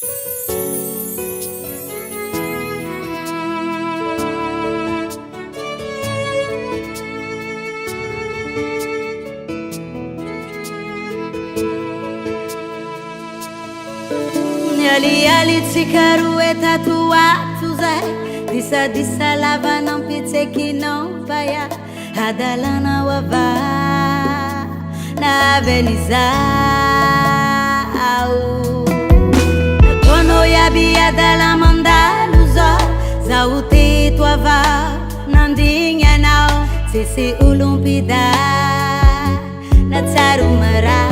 Yali tsikaroe tatuato zay disadisa lava nampitsekinao paya hadalana wava navelizao natono yabi adala mandalo zao zao teto ava nandigna nao tsisy olompida na tsaro marary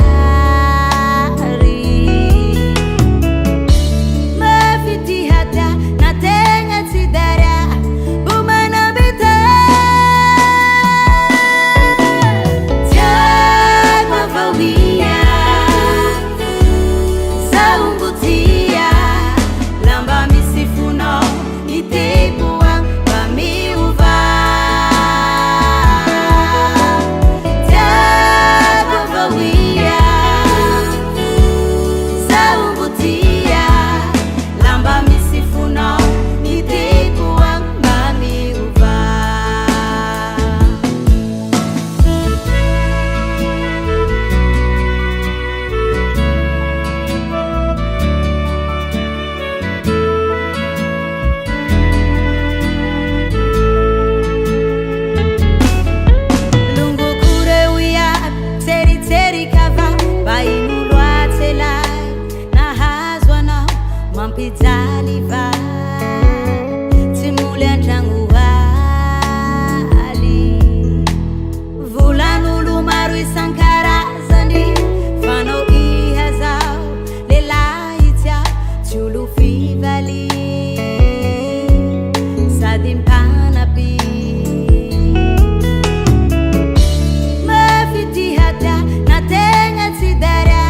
Mampijaliva timuly andragno aly volan'olo maro isan-karazany fanao iha zao lehilahy tia tsy olo fivaly sady mpanampy mafidihatia na tegna tsy daria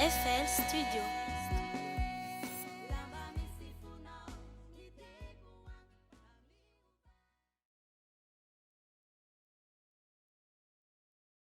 FL Studio.